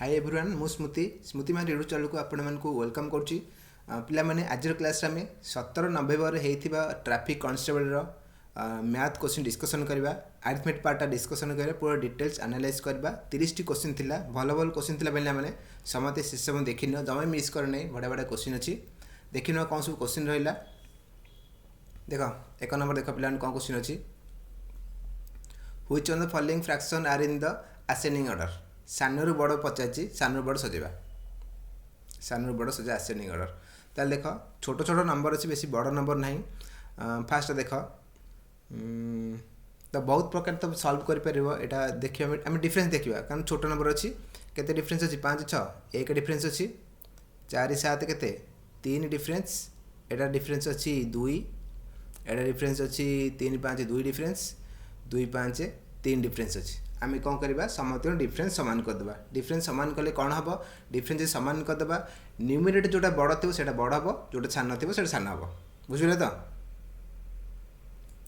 Hi everyone मु स्मृति मान YouTube channel को आपण मानक वेलकम करुच्ची पिला माने आज क्लास आम 17 नवेम्बर होता traffic constable math question discussion करवा अरिथमेटिक पार्टा डिस्कसन करवा पूरा डिटेल्स एनालाइज करवा 30 क्वेश्चन थिला भल भल क्वेश्चन थिला बेले माने समते शेष देखिन जमा मिस कर नहीं बड़ा बड़ा क्वेश्चन अच्छी देखिन कौन सब क्वेश्चन रहा देख एक नंबर देख पिला कौन क्वेश्चन अच्छी which on the following fraction are in the ascending order सानू बड़ पचार सानू बड़ सजेबा सानू बड़ सजा असेंडिंग ऑर्डर ताल देख छोट छोट नंबर अच्छी बेसी बड़ नंबर ना फास्ट देख तो बहुत प्रकार तो सल्व कर देखिए आम डिफरेन्स देखा कारण छोट नंबर अच्छी केते डिफरेन्स अच्छी 5 6 एक डिफरेन्स अच्छी 4 7 केते 3 डिफरेन्स एटा डिफरेन्स अच्छी 2 एटा डिफरेन्स अच्छी 3 5 2 डिफरेन्स 2 5 3 डिफरेन्स अच्छी आम कौन करवा समस्त डिफरेन्स सामान करदे डिफरेन्स सामान कले कौन हम डिफरेन्स सामान करदे न्यूमिनेटर जोटा बड़ थो से बड़ हम जोटा सान थो से सान हम बुझे तो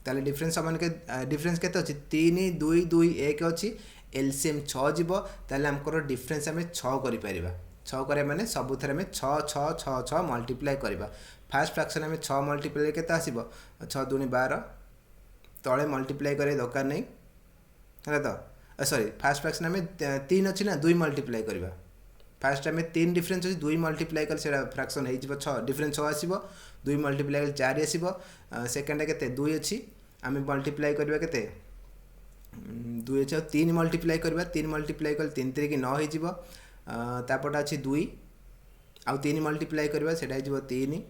ताले डिफरेन्स सामान के डिफरेन्स के अच्छी 3 2 2 1 अच्छी एलसीएम 6 जीव ताले आमकर डिफरेन्स आम 6 कर 6 कर माने सबुथ आम 6 6 6 6 मल्टीप्लाई करवा फास्ट फ्रैक्शन आम 6 मल्टीप्लाई के आसब 6 2 12 तले मल्टीप्लाई करे दरकार नहीं है तो सॉरी फास्ट फ्रैक्शन आम 3 अच्छी ना 2 मल्टीप्लाई करवा फास्ट आम 3 डिफरेन्स अच्छी 2 मल्टीप्लाई कर फ्रैक्शन हो 6 डिफरेन्स 6 आसब 2 मल्टीप्लाई 4 आसब सेकेंड के 2 अच्छी आम मल्टीप्लाई करवा के 2 अच्छे 3 मल्टीप्लाई करवा 3 मल्टीप्लाई कर 3 3 9 होपटे अच्छी 2 आउ 3 मल्टीप्लाई करवा से 3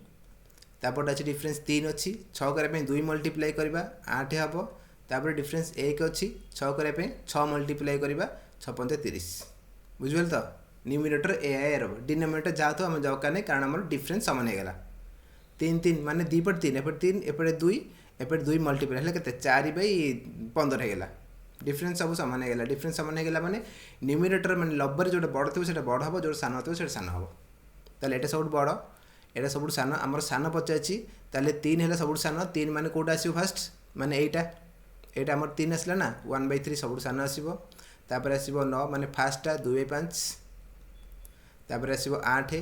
तापटे अच्छी डिफरेन्स 3 अच्छी 6 करने 2 मल्टीप्लाई करवा 8 हम तापर डिफरेन्स 1 अच्छी 6 करने 6 मल्टीप्लाई करवा 6 5 30 बुझे तो न्यूमिनेटर ए आई रहा डिनोमिनेटर जहाँ तो आम दरकार नहीं कारण आम डिफरेन्स सामान होगा 3 3 माने 2 पट 3 एपटे 3 एपटे 2 एपटे 2 मल्टीप्लाई है के 4/15 होगा डिफरेन्स सब सामान होगा डिफरेन्स सामान होगा माने न्यूमिनेटर माने लब्बर जो बड़ थो से बड़ हम जो सान थो से सान हम ताले एटा सब बड़ एटा सब सान आमर सान पचार ताले 3 है सब सान 3 माने कोटा आसो फास्ट माने एटा आमर 3 आसला ना 1/3 सब सान आसो तापर आसो 9 माने फास्टा 2/5 तापर आसो 8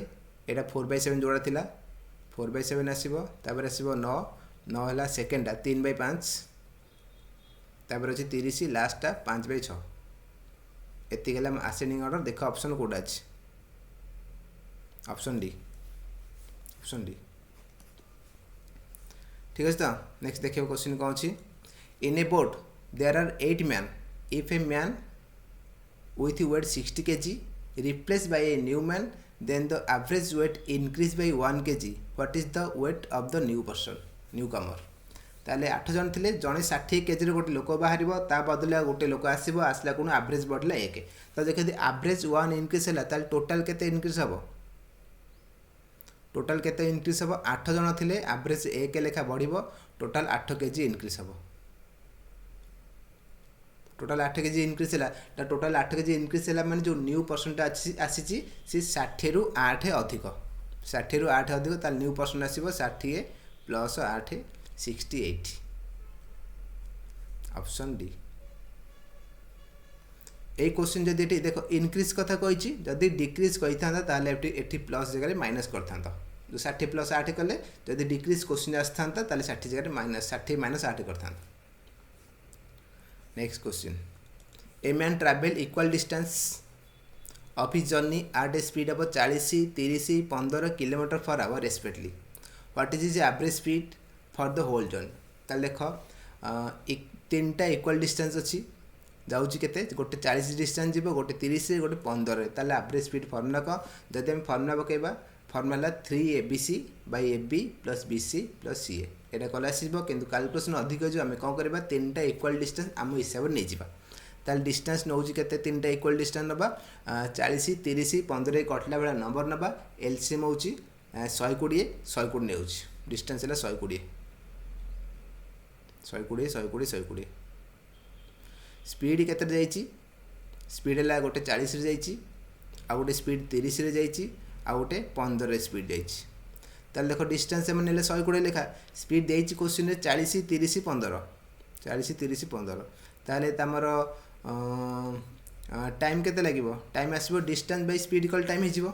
एटा 4/7 जोड़ा थिला 4/7 आसो तापर आसो 9 9 है सेकेंडा 3/5 तापर अच्छी 30 लास्टा 5/6 एति गला असेंडिंग ऑर्डर देख ऑप्शन कोडा अछि ऑप्शन डी ठीक है तो नेक्स्ट देखिए क्वेश्चन कौन अच्छी in a boat there are 8 man if a man with weight 60 kg replaced by a new man then the average weight increase by 1 kg what is the weight of the new person newcomer ताले 8 जन थिले जने 60 KG गोटे लोक बाहर ता बदले गोटे लोक आसो आसला कौन एवरेज बढ़ला 1 तो देखिए एवरेज 1 इनक्रीज है ताले टोटाल केते इनक्रीज हम टोटाल केते इनक्रीज हम 8 जन थिले एवरेज 1 लेखा बढ़िबो टोटाल 8 केजी इनक्रीज हम टोटाल 8 केजी इनक्रीज है टोटाल 8 केजी इनक्रीज है मैंने जो न्यू परसेंट आसी सी 60 रु 8 अधिक 60 रु 8 अधिक ताल न्यू परसेंट आसो 60 plus 8 68 option D A question जदि देख इनक्रीज कथा कही जदि डिक्रीज कही था एटी प्लस जगह माइनस करता जो 60 प्लस 8 कले जदि डिक्रीज क्वेश्चन आसता 60 जगह माइनस 60 माइनस 8 करता next question a man travel equal distance of his journey at a speed of 40 30 15 kilometre per hour respectively what is his average speed for the whole journey ताल देख 3टा equal distance अच्छी जाऊँगी केते गोटे 40 distance जीव गोटे 30 गोटे 15 ताल एवरेज स्पीड फर्मुला कौन जब आम फर्मुला पकेबा formula 3abc by ab plus bc plus ca यहाँ कले आसो कि कैलकुलेसन अधिक हो आम कौन करवा 3टा इक्वल डिस्टेंस आम हिसाब से नहीं जावा ताल डिस्टेंस नौ के 3टा इक्वल डिस्टेंस नवा 40 30 15 कटला बेला नंबर नवा एलसीएम हो 120 120 ने डिस्टेंस है 120 120 120 120 स्पीड केते जाइए स्पीड है गोटे 40 रे जाइए आ गोटे स्पीड 30 रे जाइए आ गोटे 15 रे स्पीड जाइए ताल देख डिस्टेंस मैंने 120 लेखा स्पीड देती क्वेश्चन 40 30 15 40 30 15 ताले तमर टाइम केते लागिवो टाइम आसीबो distance by speed equal time हिजिवो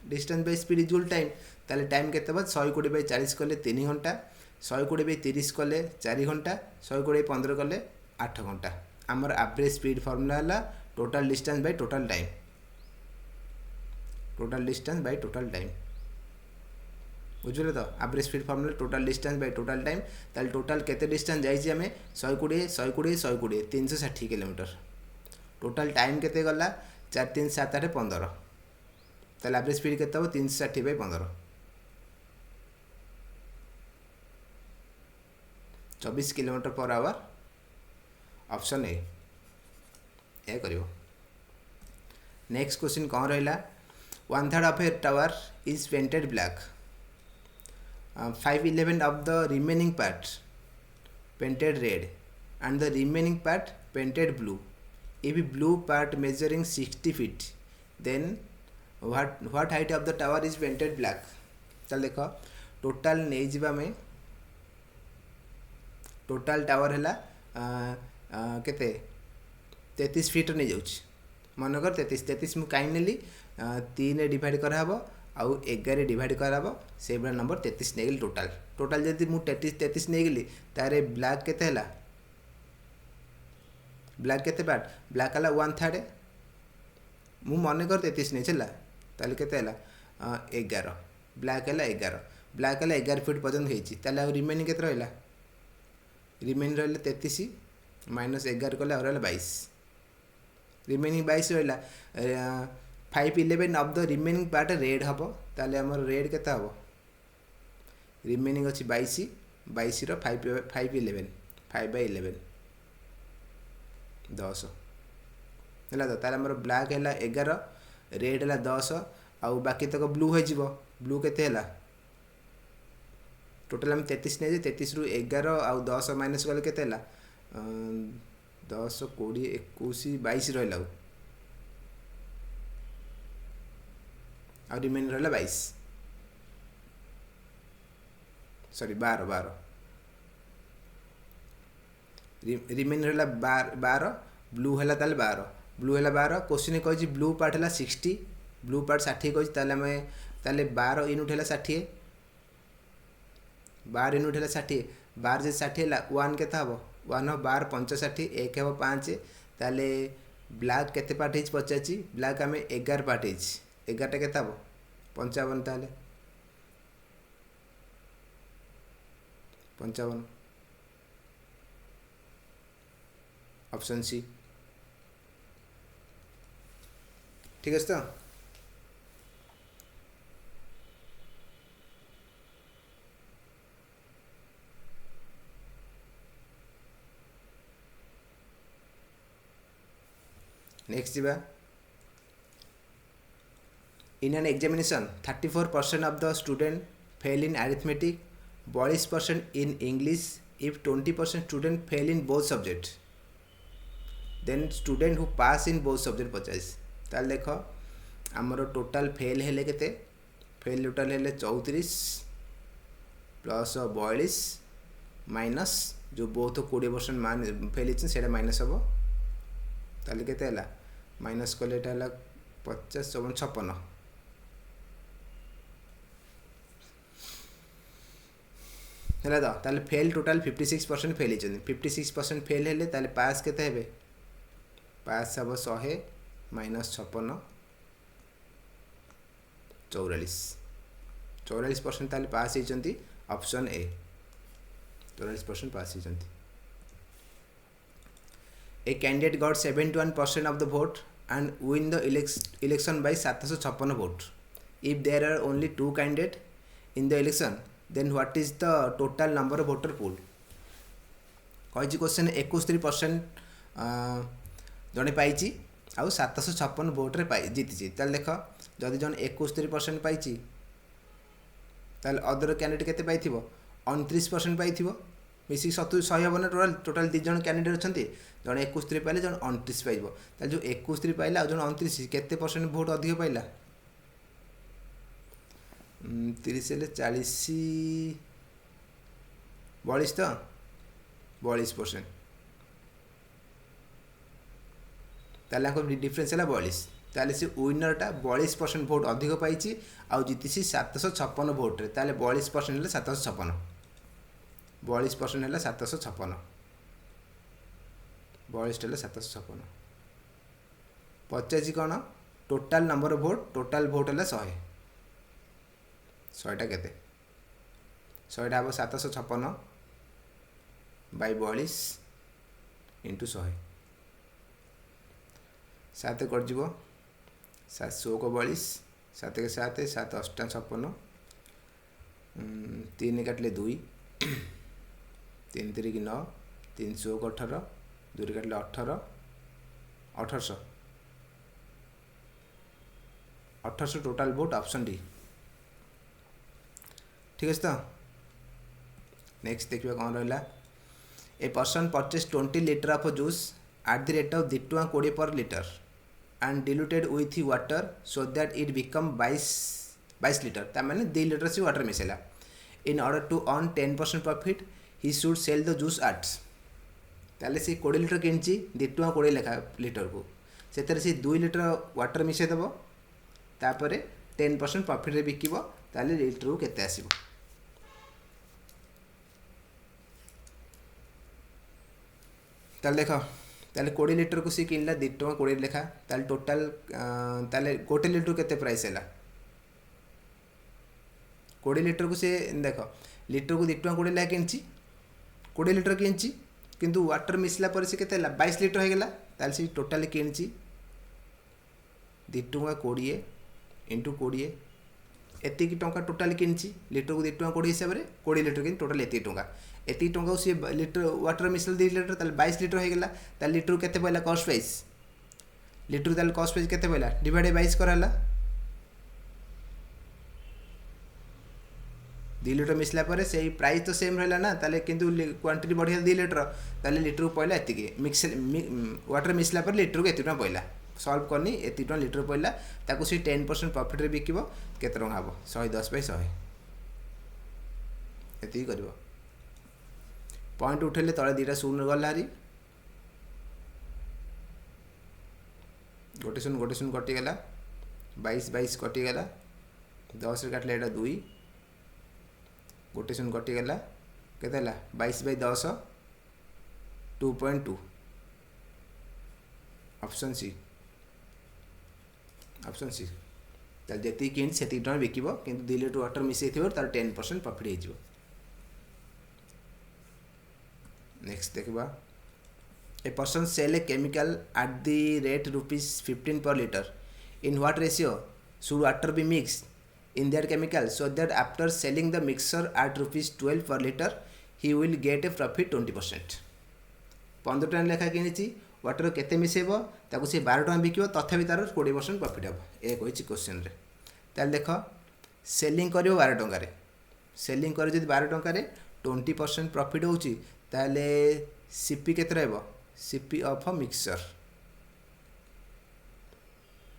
distance by speed equal time ताले टाइम केते बा 120 बाय 40 कले 3 घंटा 120 बाय 30 कले 4 घंटा 120 बाय 15 कले 8 घंटा आमर एवरेज स्पीड फार्मूला है total distance by total time total distance by total time बुझे तो average speed formula total distance by total time ताले टोटल केते डिस्टेंस जाइए आम 120 120 120 360 किलोमीटर टोटल टाइम केते गला 4 3 7 8 15 ताले एवरेज स्पीड केते हो 360 by 15 24 kilometre per hour option A करियो नेक्स्ट क्वेश्चन कौन रहा 1/3 of a tower is painted black 5/11 of the remaining part painted red and the remaining part painted blue if blue part measuring 60 feet then what height of the tower is painted black चल देखो total नहीं जीवा में total tower है केते 33 feet नहीं जाऊँ मनकर 33 मुझे कहीं नेली 3 डिवाइड कराब आउ 11 डिवाइड कराब से भाया नंबर 33 नहीं गली टोटाल टोटाल जब मुझे 33 नहीं गली तारे ब्लैक केते हैला ब्लैक केते पार्ट ब्लैक है 1/3 मु मन कर 33 नहीं चला ताले केते हैला 11 ब्लैक है 11 ब्लैक है 11 फीट पर्यंत होती रिमेनिंग केते रहा रिमेनिंग रहा 33 माइनस 11 कले और 22 रिमेनिंग 22 रहा 5/11 of the remaining part red हम ताले हमर रेड केता हम रिमेनिंग अच्छी 22 रो 5/11 5/11 10 है तो ताले हमर ब्लैक है 11 रेड है 10 आउ बाकी तक ब्लू हो ब्लू केते है टोटल हम 33 नहीं 33 रु 11 आउ 10 माइनस कले केते है 10 20 21 22 रहा और रिमेन रहा 22 सॉरी 12 रिमेन रहा 12 ब्लू है 12 ब्लू है 12 क्वेश्चन कही ब्लू पार्ट है 60 ब्लू पार्ट 60 कही ताले 12 यूनिट है 60 12 यूनिट है 60 12 जे 60 है 1 केता हम 1 हो 12 65 1 हो 5 ताले ब्लैक केते पार्ट है पचाची ब्लैक आम 11 पार्ट है 11टा केता हम 55 ताले 55 ऑप्शन सी ठीक है तो नेक्स्ट जीवा in an examination 34% of the student fail in arithmetic 42% in English if 20% student fail in both subjects then student who pass in both subject 50 ताल देख आमर टोटाल फेल हेले केते फेल टोटाल हेले 34 प्लस 42 माइनस जो बहुत 20% मान फेल से माइनस हम ताल केते हैला माइनस कले 50 56 है तो ताले फेल टोटाल 56% फेल होती 56% फेल हेले ताले पास केते हेबे पास हम 100 माइनस 56 44% ताले पास होती ऑप्शन ए 44% पास होती a candidate got 71% of the vote and win the election by 756 vote if there are only 2 candidates in the election then what is the total number of voter pool कही question 71% जड़े पाई आउ 756 भोट्रे पाई जीति देख जदि जन 71% पाई other candidate केते पाई 29% पाई मिसिक 100 हम ना टोटाल टोटाल 2 जन कैंडिडेट अच्छा जन 71 पाइले जन 29 पाइब जो 71 पाइला जन 29 केते परसेंट भोट अधिक पाइला 30 हेले 40 42 तो 42% ताले डिफरेन्स है 42 ताले से विनरटा 42% भोट अधिक पाई आउ जीति 756 भोट्रे ताले 42% है 756 42% है 756 42 है 756 पचासी कौन टोटाल नंबर ऑफ भोट है 100 100टा केते 100टा हम 756 बाय 42 इंटू 100 7 कट 700 को 42 7 के 7 7 8 56 3 काटले 2 3 3 की 9 300 को 18 2 काटले 18 1800 1800 टोटाल वोट ऑप्शन डी ठीक है तो नेक्स्ट देखिए कौन रहा a person purchase 20 litre of juice at the rate of 2 टଙ୍କା 20 per liter and diluted with water so that it become 22 liter ता माने 2 लीटर से water micellar in order to earn 10% profit he should sell the juice at ताले से 20 litre किनची 2 टଙ୍କା 20 लेखा litre को से से 2 litre water मिसे देबो तापरे 10% प्रॉफिट रे बिकिबो ताले लीटर को केते आसीबो ताले देखो ताले 20 लीटर को सी किनला 2 टଙ୍କା 20 लेखा ताले टोटल ताले गोटे लीटर केते प्राइस हैला 20 लीटर को से देखो लीटर को 2 टଙ୍କା 20 लेखा किनची 20 लीटर किनची किंतु वाटर मिसला पर से केते हैला 22 लीटर हो गेला ताले से टोटल किनची 2 टଙ୍କା 20 इंटू 20 एति की टंका टोटल किनची लीटर को 2 टଙ୍କା 20 हिसाब रे 20 लीटर किन टोटल एति टंका एति टंका से लीटर वाटर मिसल 2 लीटर ताले 22 लीटर हो गेला ताले लीटर केते पइला कॉस्ट प्राइस लीटर ताले कॉस्ट प्राइस केते पइला डिवाइड 22 कराला 2 लीटर मिसला पर से प्राइस तो सेम रहला ना ताले किंतु क्वांटिटी बढ़िया 2 लीटर ताले लीटर को पइला एति की मिक्स वाटर मिसला पर लीटर को एति टंका पइला सॉल्व करनी एति टन लीटर पड़ला ताकू सी 10% प्रॉफिट रे बिकिबो केते टंका हबो 110 बाय 100 एति करबो पॉइंट उठेले तळे दीटा शून्य गला हरी गोटे शून्य कटि गला 22 22 कटि गला 10 रे काटले एटा 2 गोटे शून्य कटि गला केते हला 22 by 10 2.2 option C option C ताल जति किन सेति टन बिकिबो किंतु 2 लीटर वाटर मिसै थिबो तार 10% प्रॉफिट हेजिबो नेक्स्ट देखबा a person sell a chemical at the rate ₹15 per liter in what ratio should water be mixed in that chemical so that after selling the mixture at ₹12 per liter he will get a profit 20% 15 ton लेखा किनिची water केते मिसेबो ताकू से 12 टका बिकिबो तथापि तार 20% profit हबो ए कहिछि question रे ताल देखो सेलिंग करियो 12 टका रे सेलिंग करियो जदि 12 टका रे 20% प्रॉफिट होउची ताले सीपी केते रहबो CP of mixture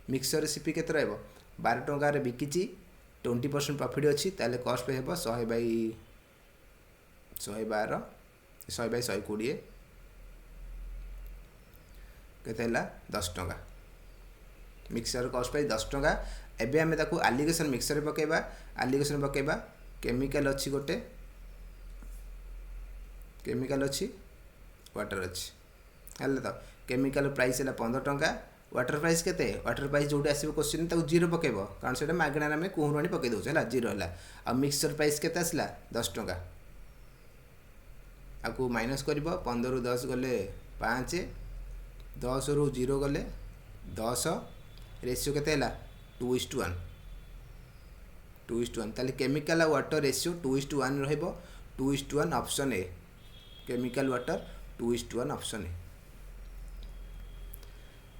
mixture CP केते रहबो 12 टका रे बिकिची 20% प्रॉफिट अछि ताले कॉस्ट पे हेबो 100 बाय 112 100 बाय 120 केते हला 10 टका मिक्सचर कॉस्ट प्राइस 10 टका एबे हमें ताकू एलिगेशन मिक्सचर पकेबा केमिकल अछि गोटे केमिकल अछि वाटर अछि हला तो केमिकल प्राइस हला 15 टका वाटर प्राइस केते वाटर प्राइस जोटे आसीबो क्वेश्चन ताकू जीरो पकेबो कारण सेटा मागणा में कोहुराणी पके दोछ हला जीरो हला आ मिक्सचर प्राइस केते आसला 10 टका आकू माइनस करबो 15 रु 10 गले 5 10 रु 0 गले 10 रेशियो केते हला 2:1 2:1 ताले केमिकल वाटर रेशियो 2:1 रहइबो 2:1 option A chemical water 2:1 option A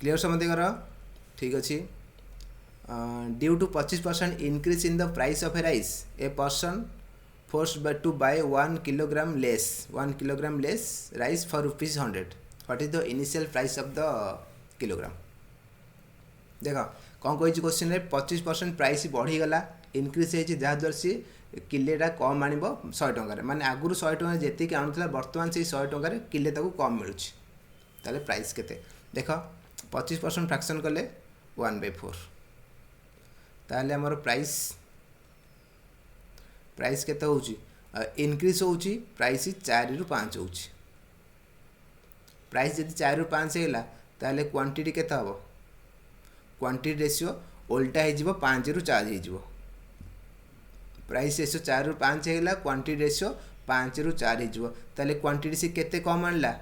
clear समझ कर ठीक अच्छे due to 25% increase in the price of a rice a person forced to buy 1 kilogram less rice for ₹100 what is the initial price of the kilogram देखो कौन कही question रे 25% price बढ़ीगला increase हो जहाँद्वारा सी किलेटा कम आण 100 टकर माने आगुरी 100 टका जी आणुला बर्तमान से 100 टकर किले कम मिलूँ ताले प्राइस केते देख 25% फ्रैक्शन कले 1/4 ताहले हमर प्राइस केते होउची इनक्रीज होउची प्राइस 4 रु 5 होउची प्राइस जदि 4 रु 5 हेला ताहले क्वांटिटी केते हबो क्वांटिटी रेशियो उल्टा हे जिवो 5 रु 4 हे जिवो प्राइस रेशियो 4 रु 5 हेला क्वांटिटी रेशियो 5 रु 4 हे जिवो ताहले क्वांटिटी से केते कम आनला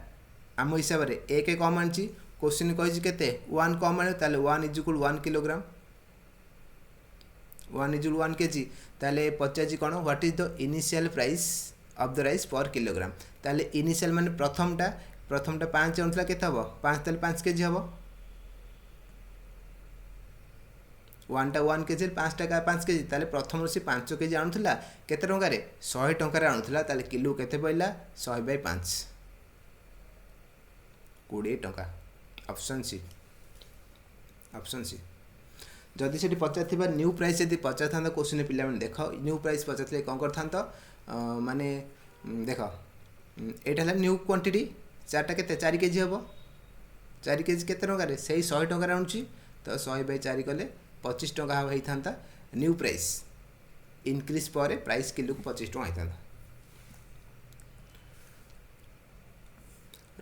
आम हिसाब रे 1 कम आनची क्वेश्चन कहिछि केते 1 कम आने ताहले 1 = 1 किलोग्राम 1 = 1 kg ताहले पचाजी कोन what is the initial price of the rice per kilogram ताहले इनिशियल माने प्रथमटा 5 आनथला केते हबो 5 ताहले 5 kg हबो 1 टा 1 kg 5 टा 5 kg ताहले प्रथम से 5 kg आनथला केते टंका रे 100 टंका रे आनथला ताहले किलो केते पइला 100/5 20 टंका ऑप्शन सी जदि से पचार न्यू प्राइस यदि पचार था क्वेश्चन पिला देख न्यू प्राइस पचार कौन कर माने देख यहाँ न्यू क्वांटिटी 4टा के 4 kg हम 4 kg के से 100 टंका आनुची तो 100/4 कले 25 टंका होता न्यू प्राइस इनक्रीज पर प्राइस किलो को 25 टंका होता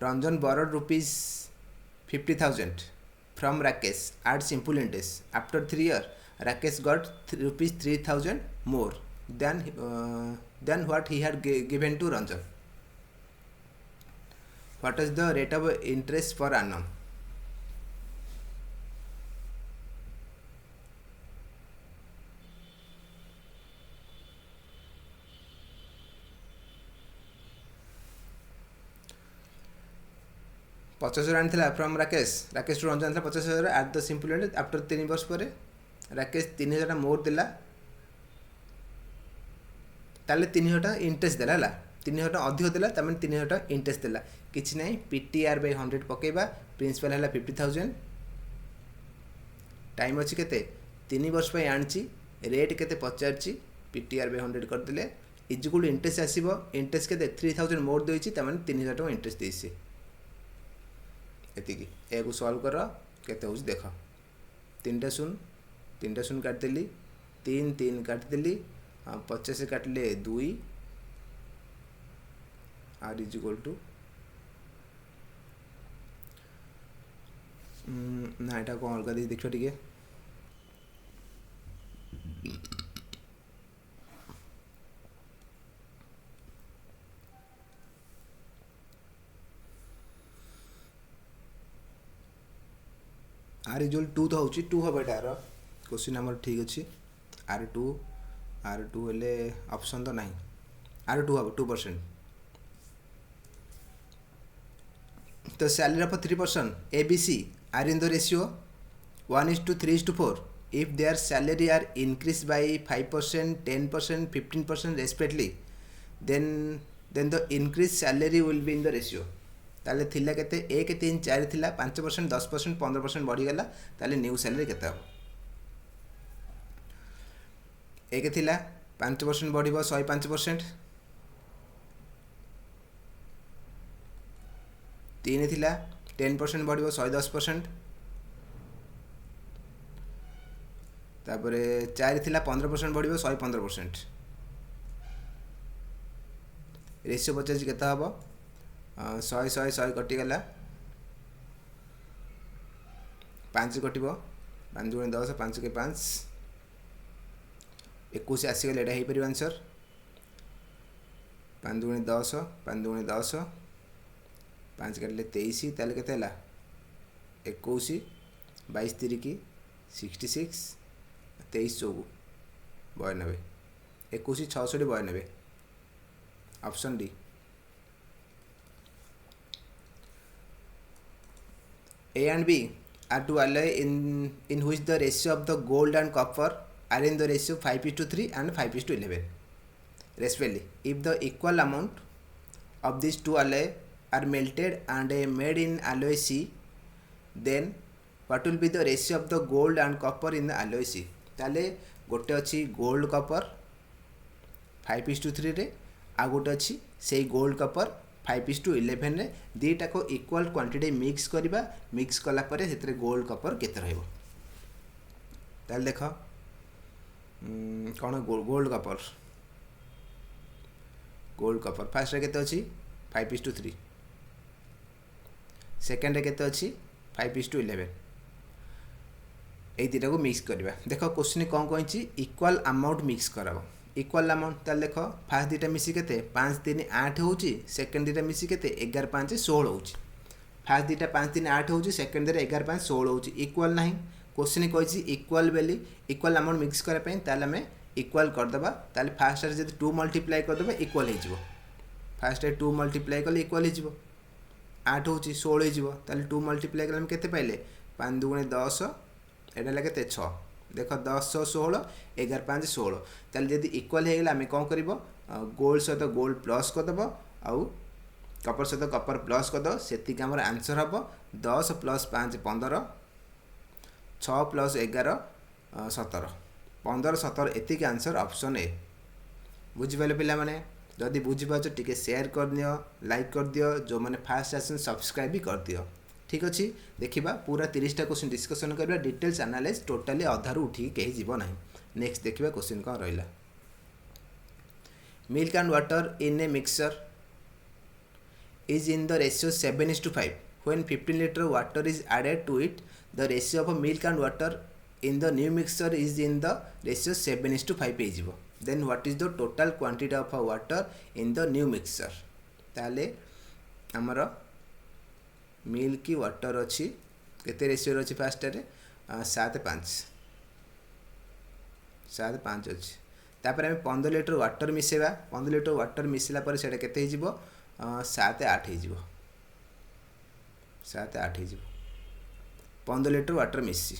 Ranjan borrowed ₹50,000 from Rakesh at simple interest. After 3 years, Rakesh got ₹3,000 more than what he had given to Ranjan. What is the rate of interest per annum? पचास हजार आनी from Rakesh to Ranjan 50,000 at the simple interest after 3 वर्ष पर राकेश 3,000 मोर देला ताले 3,000 interest देला ला 3,000 अधिक देला तमें 3,000 इंटरेस्ट देला किछि नै PTR/100 पकेबा प्रिंसिपल हला 50,000 टाइम अछि केते 3 वर्ष पे आनछि रेट केते पचारछि PTR/100 कर देले इक्वल इंटरेस्ट आसीबो इंटरेस्ट केते 3,000 मोर देछि तमें 3,000 टका इंटरेस्ट देछि एतिकी एगु सॉल्व कर केते होछ देख 3टा शून्य काट देली 3 काट देली 50 काटले 2 r = ना एटा कोन अलगा दे देखो ठीक है r = 2 तो होची 2 हबे डार क्वेश्चन हमर ठीक अछि r2 हेले ऑप्शन तो नहीं r2 हबे 2% तो salary of 3% abc are in the ratio 1:3:4 if their salary are increased by 5%, 10%, 15% respectively then the increased salary will be in the ratio ताले थिला केते 1 3 4 थिला 5%, 10%, 15% बढ़ी गला ताले न्यू सैलरी केते हो 1 थिला 5% बढ़िबो 105%, 3 थिला 10% बढ़िबो 110%, तापरे 4 थिला 15% बढ़िबो 115%, रेशियो 50 केते हबो 100 कटिगला 5 कटिबो 5 × 10 5 के 5 21 आसीगले एटा हे परिबो आंसर 5 × 10 5 × 10 5 काटले 23 ताले केते हला 21 22 3 की 66 23 4 92 21 66 92 option D A and B are two alloy in which the ratio of the gold and copper are in the ratio 5:3 and 5:11 respectively. If the equal amount of these two alloy are melted and made in alloy C, then what will be the ratio of the gold and copper in the alloy C? ताले गोटे अच्छी gold copper 5:3 रे आ गोटे अच्छी से gold copper 5:11 रे दीटा को equal quantity mix करवा मिक्स कला परे सेतरे गोल्ड कपर केते रहइबो ताल देख कौन गोल्ड कपर फास्ट रे केते अछि 5:3 सेकेंड रे केते अछि 5:11 ए दीटा को मिक्स करवा देख क्वेश्चन कौन कहि इक्वल अमाउंट मिक्स कराबो इक्वल अमाउंट ताल देख फास्ट दीटा मिसी केते 5 3 8 होउची सेकेंड दीटा मिसी केते 11 5 16 होउची फास्ट दीटा 5 3 8 होउची सेकेंड दीटा 11 5 16 होउची इक्वल नाही क्वेश्चन कहि इक्वल बेली इक्वल अमाउंट मिक्स करा पई ताल हमें इक्वल कर दबा ताल फास्ट रे जदी 2 मल्टीप्लाई कर दबा इक्वल हे जिवो फास्ट रे 2 मल्टीप्लाई कले इक्वल हे जिवो 8 होउची 16 हे जिवो ताल 2 मल्टीप्लाई कले हम केते पाइले 5 2 10 एटा ला केते 6 देख 10 16 11 5 16 ताल जदी इक्वल हे गेला हमें कोन करबो गोल्ड सहित गोल्ड प्लस कर दबो आउ कपर सहित कपर प्लस कर दो सेति हमर आंसर हबो 10 + 5 15 6 + 11 17 15 17 एतिक आंसर ऑप्शन ए बुझी पाले पिला माने जदी बुझी पाछ टिके शेयर कर दियो लाइक कर दियो जो माने फास्ट आसन सब्सक्राइब भी कर दियो ठीक अछि देखिबा पूरा 30 टा क्वेश्चन डिस्कशन करबा डिटेल्स एनालाइज टोटली अधारु उठी केही जीवो नाही नेक्स्ट देखिबा क्वेश्चन का रहइला milk and water in a mixture is in the ratio 7:5 when 15 liter water is added to it the ratio of milk and water in the new mixture is in the ratio 7:5 ହେଇଯିବ then what is the total quantity of water in the new mixture ताले हमर milk water अछि केते ratio अछि fast रे 7:5 7:5 अछि तापर हम 15 लीटर वाटर मिसेबा 15 लीटर वाटर मिसला पर सेटा केते ହେଇଯିବ 7-8 ହେଇଯିବ 7-8 ହେଇଯିବ 15 लीटर वाटर मिसी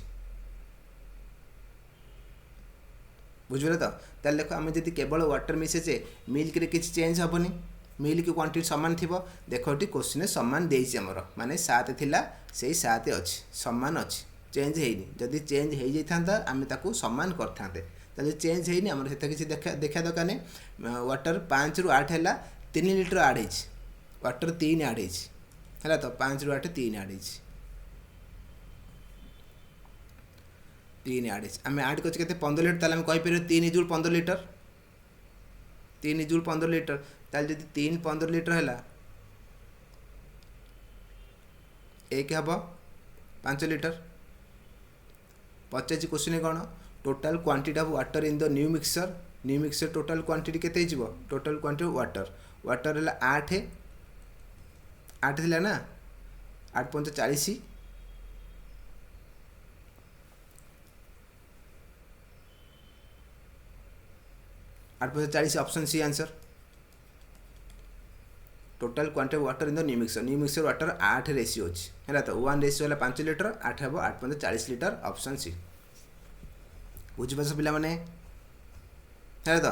बुझले तो ताले देखो हम जदी केवल वाटर मिसे जे मिल्क रे किछ चेंज हबनी मिल्क क्वांटिटी समान थिबो देखो टी क्वेश्चन समान देइछि हमर माने 7 थिला सेही 7 अछि समान अछि चेंज हेइनी जदी चेंज हेइ जैथांता हम ताकू समान करथांते ताले चेंज हेइनी हमर हेता किछ देखा दकाने वाटर 5 रु 8 हैला 3 लीटर आड है वाटर 3 आड है तो 5 रु 8 3 आड है 3 आड है आम आड कर 15 लीटर ताले हम कहि पर 3 जूल 15 लीटर 3 जूल 15 लीटर ताले जदी 3 15 लीटर हैला एक हबो 5 लीटर पचास क्वेश्चन कौन total quantity of water in the new mixture total quantity केते हिजबो टोटल क्वांटिटी वाटर है 8 8 थिला ना 8 5 40 8 5 40 option C answer total quantity water in the new mixture water 8 ratio अछि हैला तो 1 रेशियो है 5 लीटर 8 हबो 8 5 40 लीटर ऑप्शन सी बुझि पास पिला माने है तो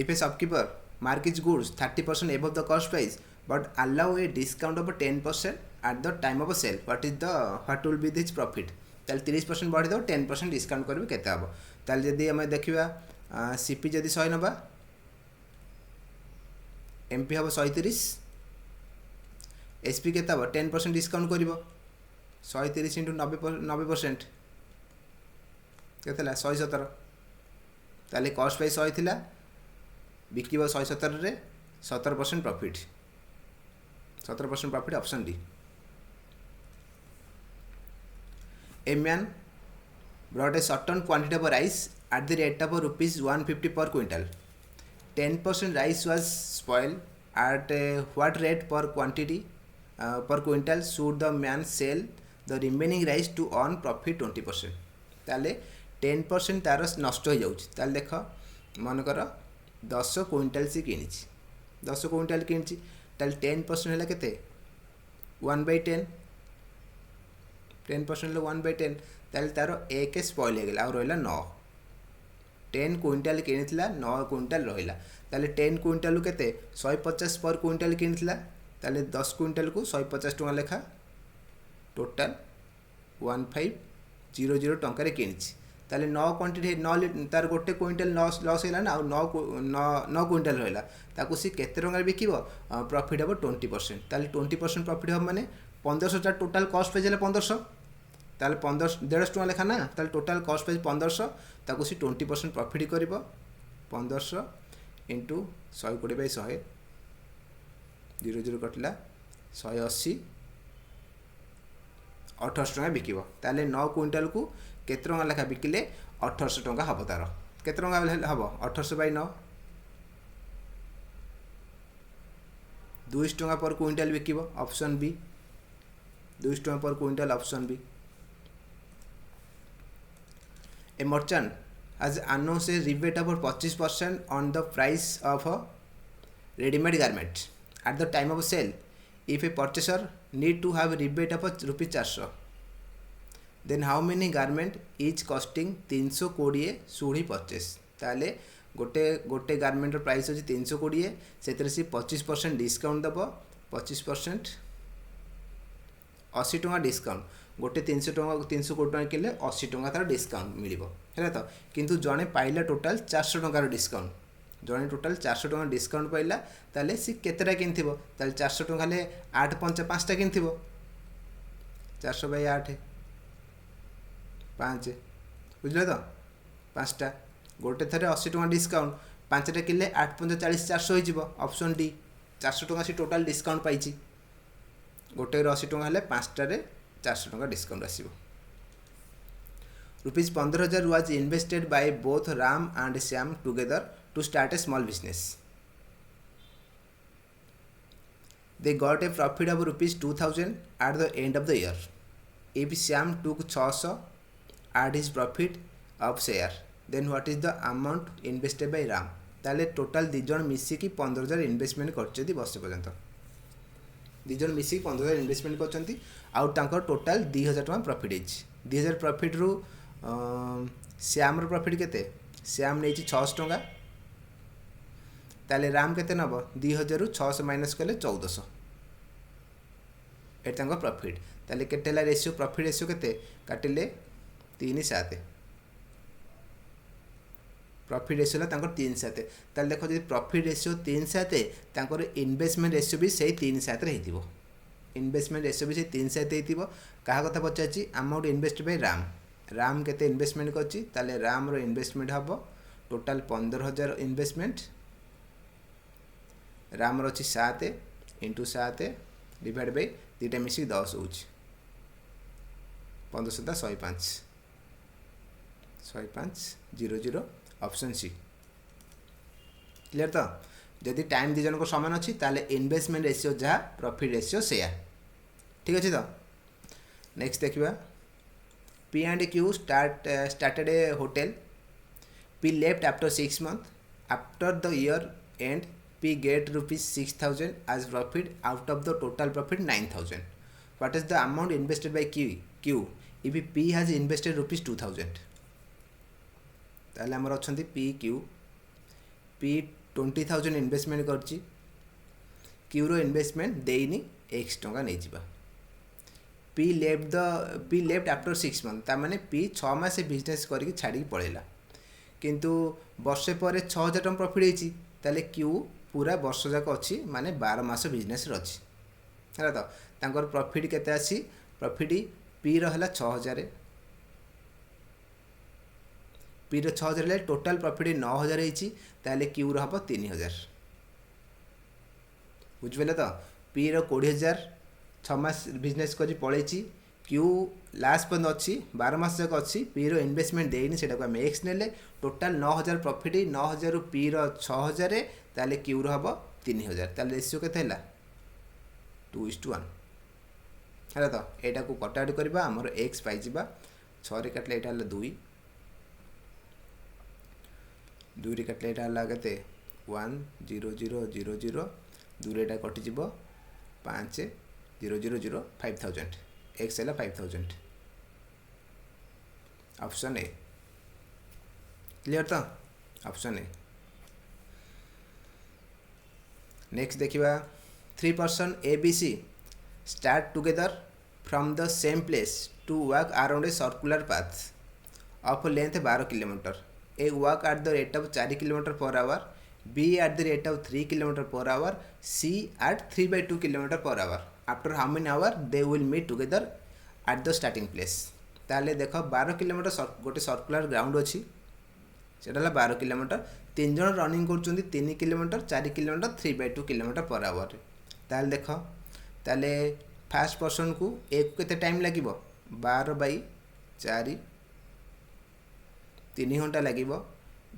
if a shopkeeper markets goods 30% above the cost price but allow a discount of 10% at the time of a sale what will be this profit ताल 30% बढ़ी दो 10% डिस्काउंट करबे केते हबो ताल जदी हम देखिबा सीपी जदी 100 नबा एमपी हबो 130 एसपी केते हबो 10% डिस्काउंट करबो 130 * 90% केतेला 117 ताले कॉस्ट प्राइस 100 थिला बिकिबो 117 रे 17% profit 17% profit option D A man brought a certain quantity of rice at the rate of rupees 150 per quintal. 10% rice was spoiled at what rate per quantity per quintal should the man sell the remaining rice to earn profit 20%. ताले 10% तार नष्ट हो जाउछ ताले देख मन कर 10 quintal से किनिछि 10 quintal किनिछि ताले 10% हैला केते 1/10 10% 1/10 ताले तार 1 स्पॉइल हो गेला और रहला 9 10 क्विंटल किनिथिला 9 क्विंटल रहला ताले 10 क्विंटल केते 150 पर क्विंटल किनिथिला ताले 10 क्विंटल को 150 टका लेखा टोटल 1500 टंका रे किनिछि ताले 9 क्वांटिटी 9 तार गोटे क्विंटाल लॉस है ना, 9 क्विंटाल रहा ताकू सी केते टंका बिकिबो प्रॉफिट हम 20%। ताले 20% प्रॉफिट हम माने 1500 टोटाल कॉस्ट पे 1500 ताले 150 टका लेखा ना, ताले टोटाल कॉस्ट पे 1500 ताकू सी 20% प्रॉफिट करिबो 1500 इंटू 120/100 0 0 कटला 180 1800 टका बिकिबो। ताले 9 क्विंटाल को केते टका लेखा बिकिले 1800 टका हम तार केते टका हम 1800/9 200 टका पर क्विंटाल बिकिबो ऑप्शन बी 200 टका पर quintal option B. A merchant has announced a rebate of 25% on the price of a ready-made garment at the time of sale. If a purchaser need to have a rebate of ₹400, then how many garment each costing 320 should he purchase? ताले गोटे garment price अच्छी 320 से सी 25% discount दब 25% 80 टका discount गोटे 320 टका किले 80 टका तार डिस्काउंट मिल है तो किंतु जड़े पाइला टोटाल 400 टकार डिस्काउंट जड़े टोटाल 400 टका डिस्काउंट पाइला ताले सी केतेटा किनथिबो ताले 400 टका ले 8 5 5टा किनथिबो 400/8 5 बुझले तो 5टा गोटे थरे 80 टका डिस्काउंट 5टा किले 8 5 40 400 हो ऑप्शन डी 400 टका सी टोटाल डिस्काउंट पाइछि गोटे 80 टका हेले 5टा रे 400 टका discount आसीबो। ₹15,000 was invested by both Ram and Shyam together to start a small business. They got a profit of ₹2,000 at the end of the year. If Shyam took 600 at his profit of share, then what is the amount invested by Ram? ताले total दिजन मिसिकी 15,000 investment करछथि वर्ष पर्यंत दिजन मिसिकी 15,000 investment करछथि आउ तांकर total 2,000 टका profit अछि 2,000 profit रु श्याम रो profit केते श्याम नै 600 टका ताले राम केते नब 2,000 रु 600 माइनस कले 1400 एट तांकर प्रॉफिट ताले केतेला रेशियो प्रॉफिट रेशियो केते काटिले 3/7 प्रॉफिट रेशियो ला तांकर 3/7 ताले देखो जे प्रॉफिट रेशियो 3/7 तांकर इन्वेस्टमेंट रेशियो भी सही 3/7 रे हितिबो इन्वेस्टमेंट रेशियो भी सही 3/7 हितिबो कहा कथा पचाची अमाउंट इन्वेस्ट बाय राम केते इन्वेस्टमेंट करची ताले राम रो इन्वेस्टमेंट हबो टोटल 15,000 इन्वेस्टमेंट राम रो 7 × 7 डिवाइड बाय दीटा मिसी 10 होउची 15 105 00 ऑप्शन सी क्लियर तो जदि टाइम दी जन को समान अच्छी ताले इन्वेस्टमेंट रेशियो जहाँ प्रॉफिट रेशियो सेया ठीक अच्छे तो नेक्स्ट देखिबा P and Q started a hotel. P left after 6 months. After the year end, P get ₹6,000 as profit out of the total profit 9,000. What is the amount invested by Q? If P has invested ₹2,000, ताले हमर अछंती P Q P 20,000 investment करची Q रो investment देइनी X टंका नै जिबा P left after 6 months ता माने P 6 मास business करके छाड़ी पळेला किंतु वर्षे पर 6,000 टका प्रॉफिट हेची ताले Q पूरा वर्ष जाक अछि माने 12 मास बिजनेस रे अछि हला तो तांकर प्रॉफिट केते आसी प्रॉफिट P रो हला 6,000 P रो 6,000 ले टोटल प्रॉफिट 9,000 हेची ताले Q रो हबो 3,000 बुझबेले तो P रो 20,000 6 मास बिजनेस करी पळेची Q लास्ट पर्यंत अच्छी 12 मास जाक अच्छी P रो इन्वेस्टमेंट देइनी सेटा को हम X नेले टोटल 9,000 प्रॉफिट 9,000 रु P रो 6,000 ताले Q रो हबो 3,000 ताले रेशियो केते हला 2:1 हला तो एटा को कटाड करबा हमर X पाइ जिबा 6 रे काटले एटा हला 2 रे काटले एटा हला केते 1 0 0 0 0 2 रे एटा कटि जिवो 5 0 0 0 5,000 X है 5,000 ऑप्शन ए क्लियर तो ऑप्शन ए नेक्स्ट देखिबा 3 person ABC start together from the same place to walk around a circular path of length 12 kilometre, A walk at the rate of 4 kilometre per hour, B at the rate of 3 kilometre per hour, C at 3/2 kilometre per hour, after how many hour they will meet together at the starting place. ताले देख 12 kilometre गोटे circular ground अच्छी सेटा 12 kilometre, 3 जन running कर 3 kilometre 4 kilometre 3/2 kilometre per our. ताले देख ताले फास्ट पर्सन को एक केते टाइम लगे 12/4 3 घंटा लगे,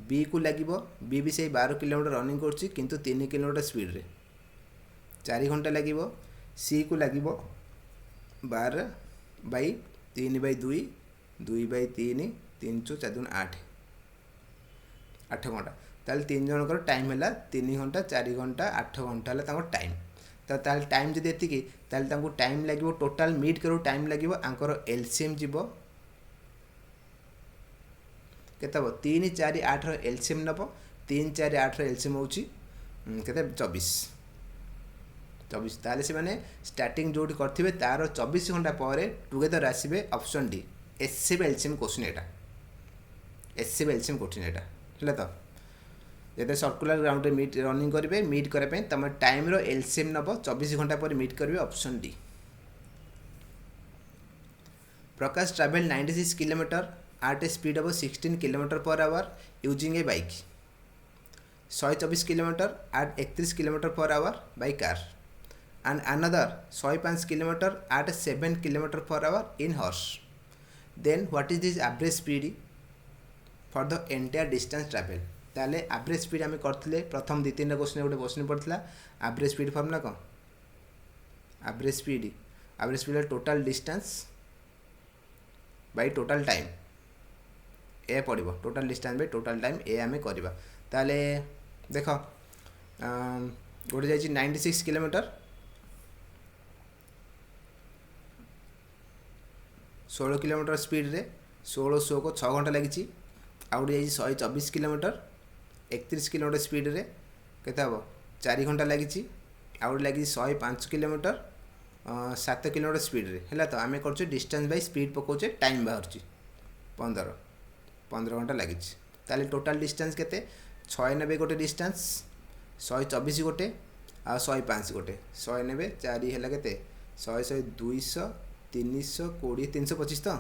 बी को लगे बी भी से 12 किलोमीटर रनिंग कर किंतु 3 किलोमीटर स्पीड रे 4 घंटा लगे, सी को लगे 12/3/2 2/3 3 4 दून 8 घंटा। ताल 3 जनकर टाइम है 3 घंटा 4 घंटा 8 घंटा है टाइम। तो ताल टाइम जब ये टाइम लगे टोटाल मीट करू टाइम लगे आंकर एलसीएम जीव केते 3 4 8 एलसीएम नब 3 4 8 एलसीएम हो 24 ताले से माने स्टार्टिंग जोटी करथिबे तार 24 घंटा पर टुगेदर आसीबे option D SCB LCM question एटा एससीबी एलसीएम क्वेश्चन एटा है। तो जब सर्कुलर ग्राउंड रे मीट रनिंग करेंगे मीट करने तुम टाइम रो एलसीएम नब 24 घंटा पर मीट करेंगे option D. Prakash travel 96 kilometre at a speed of 16 kilometre per hour using a bike, 124 kilometre at 31 kilometre per hour by car, and another 105 kilometre at 7 kilometre per hour in horse, then what is this average speed for the entire distance travel. ताले average speed आम करते प्रथम 2-3 question गोटे question पड़ता average speed formula कौन, average speed total distance by total time ए पड़ो, total distance by total time ए आम करवा। ताले देख गोटे जाइए 96 किलोमीटर 16 किलोमीटर स्पीड रे 1600 को 6 घंटा लगी, आउ गोटे जाइए 124 किलोमीटर 31 किलोमीटर स्पीड रे केते हम 4 घंटा लगी, आउ गोटे लगी 105 किलोमीटर 7 किलोमीटर स्पीड रे है। तो आम कर डिस्टेंस बाय स्पीड पकाचे टाइम बाहर 15 घंटा लगी। ताले टोटाल डिस्टेंस केते 96 गोटे डिस्टेंस 124 गोटे आ 105 गोटे 190 4 है केते 100 100 200 320 325 तो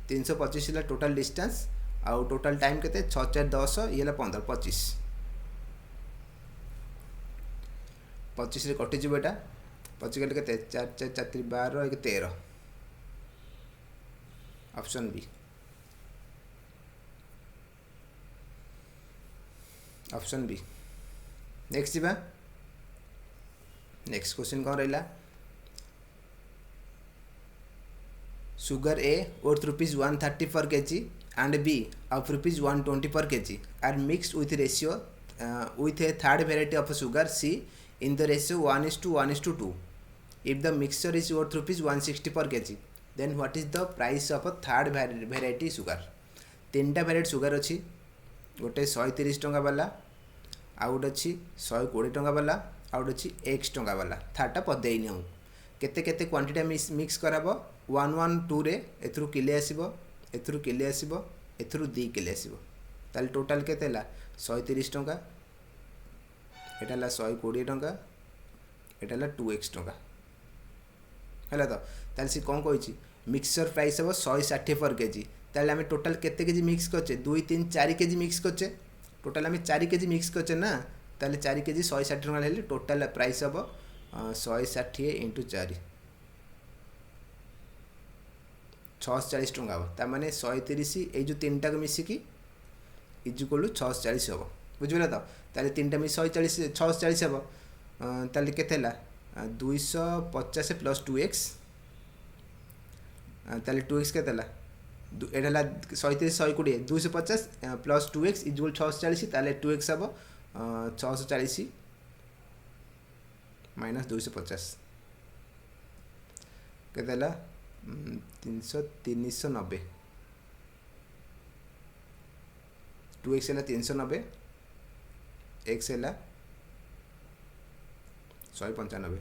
325 है टोटाल डिस्टेंस आउ टोटाल टाइम केते 6 4 10 ये 15 25 रे कटिज एटा 25 गले केते 4 4 4 12 1 13 option B option B. Next जीवा नेक्स्ट क्वेश्चन कौन रहा, sugar A worth rupees 130 per kg and B of rupees 120 per kg are mixed with ratio with a third variety of sugar C in the ratio 1:1:2. If the mixture is worth rupees 160 per kg, then what is the price of a third variety sugar? 3टा variety sugar अच्छी गोटे 130 टंका वाला आउ गोटे अच्छी 120 टंका वाला आउ गोटे अच्छी x टंका वाला थर्डटा पदेनी हूँ केते केते क्वांटिटी मिक्स कराब 1:1:2 रे एथरू किले आसीबो एथरू किले आसीबो एथरू 2 किले आसीबो ताल टोटल केते ला 130 टंका एटा ला 120 टंका एटा ला 2x टंका हैला। तो ताल सी कोन कहछि मिक्सचर प्राइस हो 160 पर केजी, ताले आमे टोटल केते केजी मिक्स करछे 2 3 4 केजी मिक्स करछे, टोटल आमे 4 केजी मिक्स करछे ना, ताले 4 केजी 160 टंका हेले टोटल प्राइस हो 160 × 4 640 टंका हम ताने 130 ये जो 3टा को मिसिकी इजुकल 640 हम बुझे। तो ताले 3टा मिस 640 हम ताले केते ला 250 प्लस 2x ताले 2x केते ला एटा ला 130 120 250 प्लस 2x इजुकल 640 ताले 2x हम 640 माइनस 250 केते ला 390 2x है 390 x है 195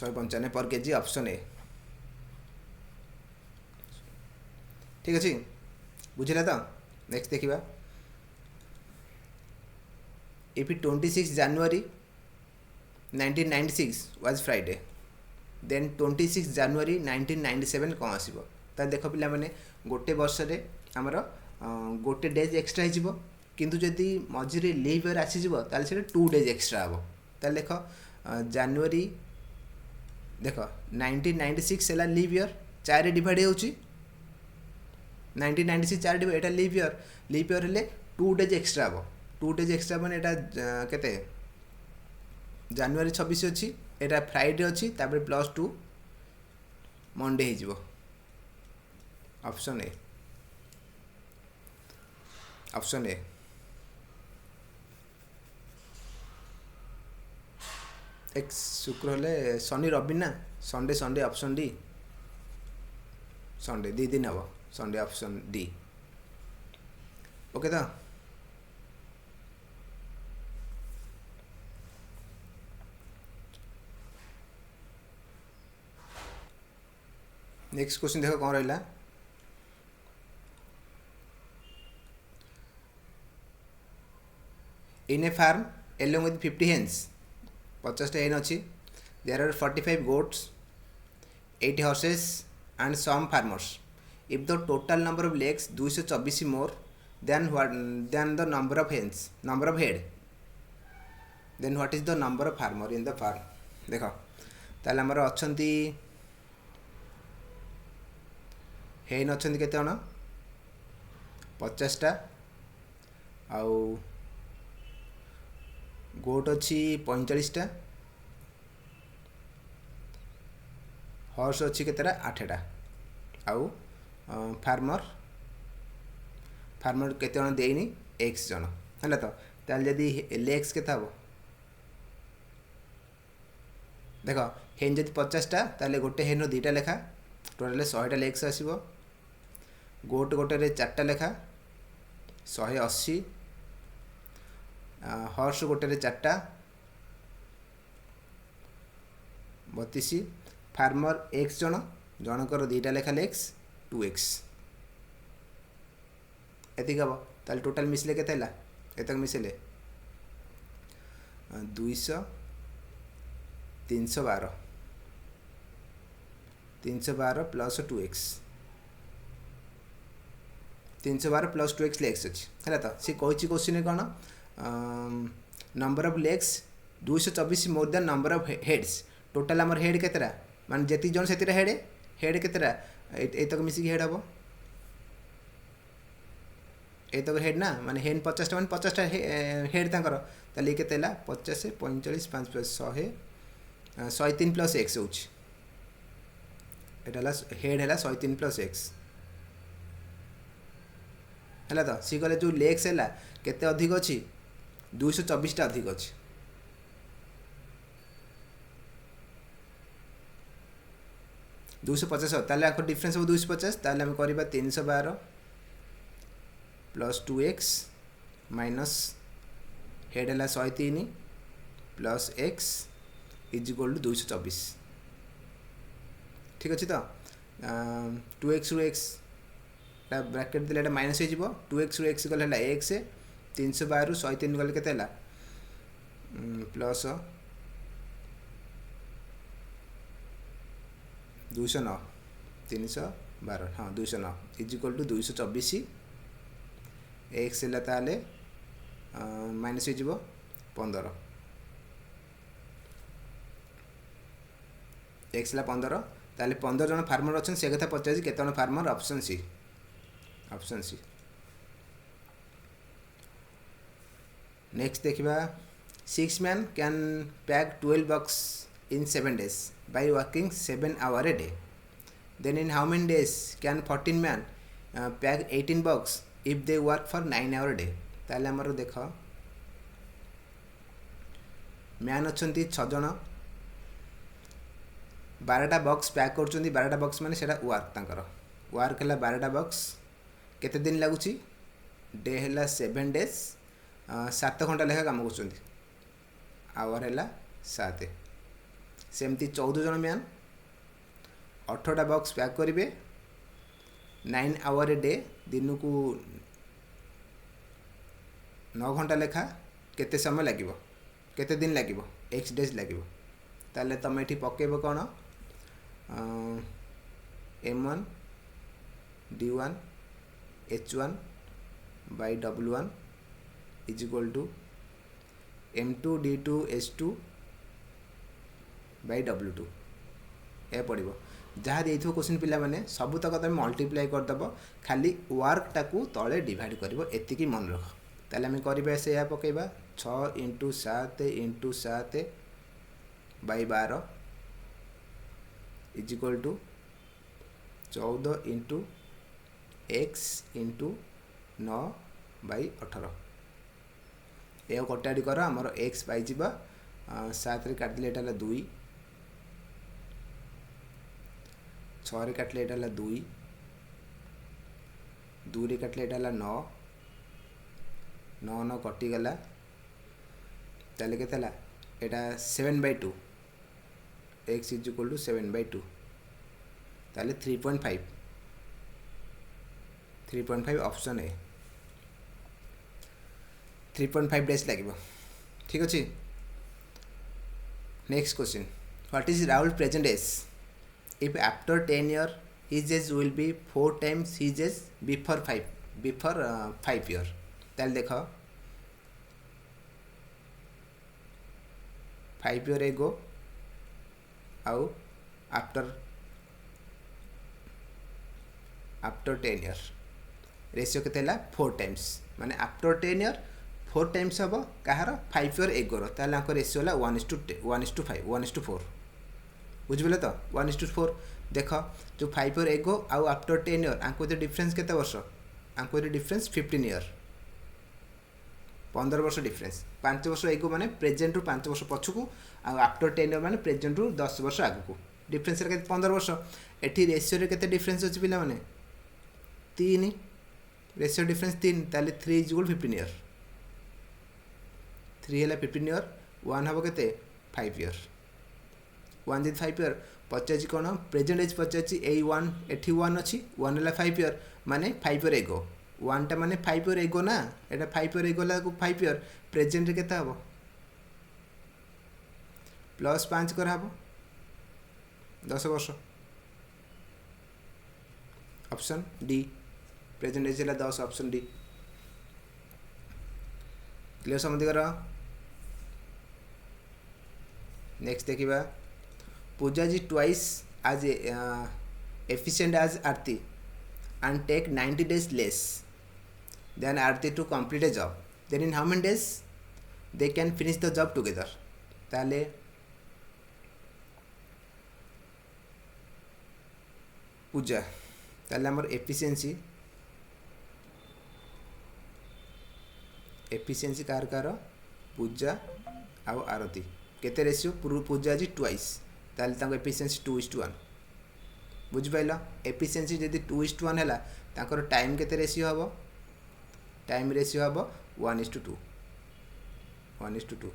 195 पर केजी ऑप्शन ए। ठीक अच्छे बुझे तो नेक्स्ट देखा if 26 January 1996 was Friday then 26 January 1997 कौन आसो देख पिला माने गोटे वर्ष रे आमर गोटे डेज एक्सट्रा हो किंतु जदि मझे लीव ईयर आसीज ताल से 2 days एक्सट्रा हम ताल देख जानुरी देख 1996 है लीव ईयर 4 डिवाइड हो 1996 4 डिवाइड एटा लीव ईयर हेले 2 days एक्सट्रा हम 2 days एक्सट्रा मैंने एटा केते जानुरी 26 अच्छी एटा फ्राइडे अच्छी तापर +2 मंडे हो ऑप्शन ए। ऑप्शन ए एक शुक्र हेले शनि रवि ना Sunday Sunday option D Sunday 2 दिन हम संडे ऑप्शन डी। ओके तो नेक्स्ट क्वेश्चन देखो कौन रहा इन ए farm along with 50 hens 50 hen अच्छी there are 45 goats 80 horses and some farmers if the total number of legs 224 more than the number of hens number of head then what is the number of farmer in the farm देख ताले हमर अछंती हेन अछंती केते जण 50टा आउ गोट अच्छी 45टा horse अच्छी केतेटा 8टा आउ फार्मर फार्मर केते जण देइनी x जण हला तो ताल जदी लेग्स केता हो देख हेन जदी 50टा ताले गोटे हेन 2टा लेखा टोटल 100टा लेग्स आसीबो गोट गोटे रे 4टा लेखा 180 हॉर्स गोटे रे 4टा 32 फार्मर x जन जनकर 2टा लेखा लेग्स 2x एतिक हम ताल टोटल मिसले केते हला एतक मिसले 200 312 plus 2x 312 plus 2x legs अच्छी है तो सी कही क्वेश्चन कौन number of legs 224 more than number of heads total आमर हेड केतेरा मान जेति जन सेतिरा हेड केतेरा एतक मिसिक हेड हम एतक हेड ना माने हेन 50टा मान 50टा हेड तांकर ताले केतेला 50 45 5 100 103 प्लस x होची एटा हेड है 103 प्लस x है तो सी कहले जो लेग्स है केते अधिक अच्छी 224टा अधिक अच्छी 250 ताले आको डिफरेंस हो 250 ताले हम करबा 312 प्लस 2x माइनस हेड है 103 plus x is equal to 224 ठीक अच्छे तो 2x रू x ब्रैकेट देले माइनस हो 2x रू x गले x 312 रू 103 गले केते प्लस 209 312 हाँ 209 इज इक्वल टू 224 x है ताले माइनस हो 15 x है 15 ताले 15 जन फार्मर अच्छा से कथा पचार केत फार्मर ऑप्शन सी नेक्स्ट देखा 6 man can pack 12 box in 7 days by working 7 hours a day then in how many days can 14 man pack 18 box if they work for 9 hours a day ताले हमर देख man अच्छंती 6 जन 12टा box pack कर 12टा box माने सेटा work तांकर work है 12टा box केते दिन लगुची डे है 7 days 7 घंटा लेखा काम कर आवर है 7 सेमती 14 जन मैन 18टा बॉक्स पैक करेंगे 9 आवर ए डे दिन को 9 घंटा लेखा केते समय लगे केते दिन लगे x डेज लगे ताले तुम ये पकेब कौन m1 d1 h1 by w1 is equal to m2 d2 h2 by w2 ए पड़ो जहाँ दे क्वेश्चन पिला माने सब तक तुम मल्टीप्लाई करदेव खाली वर्क टाकू तले डिवाइड कर एतिकी मन रख ताले आम करवा से पकेबा 6 into 7 into 7 by 12 is equal to 14 into x into 9 by 18 ये कटाड़ी कर आमर एक्स पाई 7 रे काटिले एटा 2 6 रे काटिले एटा 2 2 रे काटिले एटा 9 9 9 कटिगला ताले केते हला एटा 7/2 x इज इक्वल टू 7/2 ताले 3.5 3.5 ऑप्शन ए 3.5 डेज लगे ठीक अच्छे। Next question what is Rahul present age if after 10 year his age will be 4 times his age before 5 year ताल देख 5 ईयर एगो आउ आफ्टर 10 ईयर रेशियो के 4 टाइम्स माने after 10 year 4 times हम कहार 5 ईयर एगोर ताल रेशियो है 1:5 1:4 बुझिले तो 1:4 देख जो 5 ईयर एगो आउ आफ्टर 10 ईयर आंको डिफरेंस केते वर्ष आंको डिफरेंस 15 ईयर 15 वर्ष डिफरेंस 5 वर्ष एगो माने प्रेजेंट रु 5 वर्ष पछकू आ आफ्टर 10 ईयर माने प्रेजेंट रु 10 वर्ष आगू डिफरेंस रे 15 वर्ष एठी रेशियो रे केते डिफरेंस अछि पिला माने 3 रेशियो डिफरेंस 3 ताले 3 इज इक्वल 15 ईयर 3 है 15 ईयर 1 हम के 5 ईयर 1 जी 5 ईयर पचाची कौन प्रेजेंट एज पचाची ए 1 एठी 1 अच्छी 1 है 5 ईयर माने 5 ईयर एगो 1 टा माने 5 ईयर एगो ना एटा 5 ईयर एगो ला 5 ईयर प्रेजेंट रे केता हबो प्लस 5 करा हबो 10 वर्ष ऑप्शन डी प्रेजेंट एज है 10 ऑप्शन डी क्लियर समझ कर। नेक्स्ट देखिबा Pooja ji twice as efficient as Aarti and take 90 days less than Arti to complete a job, then in how many days they can finish the job together? ताले पूजा ताले हमर efficiency car पूजा आउ आरती केते ratio पूजा ji twice ताले तांको एफिशिएंसी 2:1 बुझिपाइल एफिशिएंसी जदि 2:1 है तांकर टाइम केते रेशियो हबो टाइम रेशियो हबो 1:2 1:2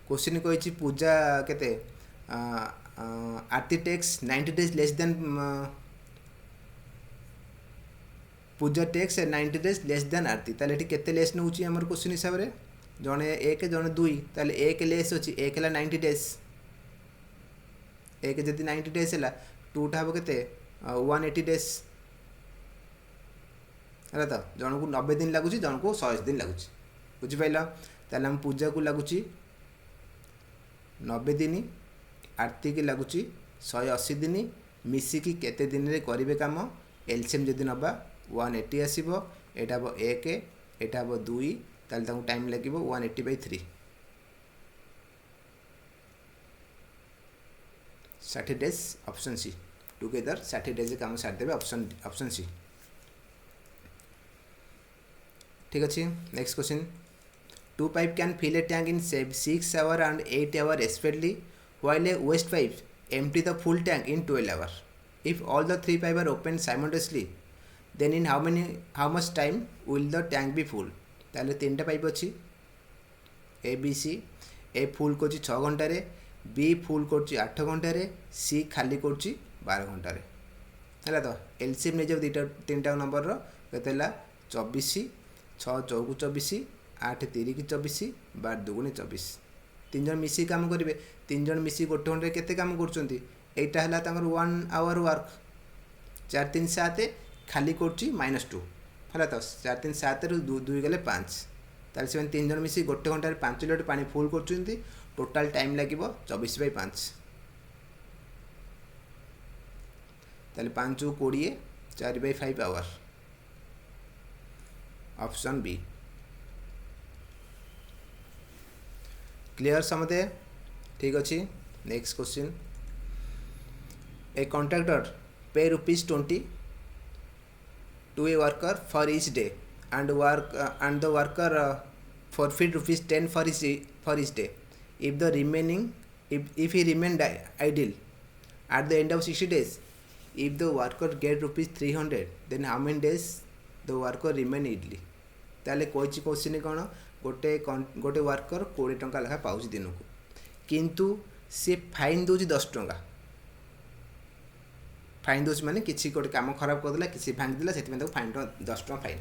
क्वेश्चन कहिछि पूजा केते आरती टेक्स 90 डेज लेस देन पूजा टेक्स 90 डेज लेस देन आरती ताले एठी केते लेस नउछि हमर क्वेश्चन हिसाब रे जणे 1 जणे 2 ताले 1 लेस अछि 1 हला 90 डेज 1 जदि 90 डेज हला 2 टा हबो केते 180 डेज है तो जन को 90 दिन लगुच जन को 100 दिन लगुच बुझिपाइल ताले हम पूजा को लगुच 90 दिन आरती के लगुच 180 दिन मिसिकी केते दिन रे करिवे काम एलसीएम जदि नबा 180 आसीबो एटा हबो 1 एटा हबो 2 ताले ताको टाइम लागिबो 180/3 60 days option C together 60 days काम सार देबे ऑप्शन सी ठीक अच्छे। Next question 2 pipe can fill a tank in 6 hours and 8 hours respectively while a waste pipe empty the full tank in 12 hours. If all the 3 pipes are opened simultaneously then in how much time will the tank be full? ताले 3टा pipe अच्छी A B C a full को 6 घंटा रे B full कर 8 घंटे सी खाली कर 12 घंटे है तो एलसीएम नहीं जब दुईटा तीन टा नंबर केते 24 6 चौकु 24 8 3 की 24 12 दुगुणी 24 तीन जन मिसी काम करेंगे तीन जन मिसी गोटे घंटे केते काम कर एटा है 1 आवर वर्क 4 3 7 खाली कर -2 है तो 4 3 7 रु 2 गले 5 ताल से तीन जन मिसी गोटे घंटे 5 लीटर पानी फुल कर टोटाल टाइम लगे 24/5 ताले 5 20 4/5 आवर ऑप्शन बी क्लियर समझे ठीक अच्छे। नेक्स्ट क्वेश्चन ए कॉन्ट्रैक्टर पे ₹20 to a worker for each day and the worker forfeit ₹10 for each day if the remaining if he remain idle at the end of 60 days. If the worker get ₹300 then how many days the worker remain idle? ताले कोई question कौन गोटे worker 20 टंका लेखा पाँच दिन को किंतु सी फाइन दूसरी 10 टंका फाइन दूसरी माने किसी गोटे काम खराब करदेला किसी भांगदेला से फाइन 10 टंका फाइन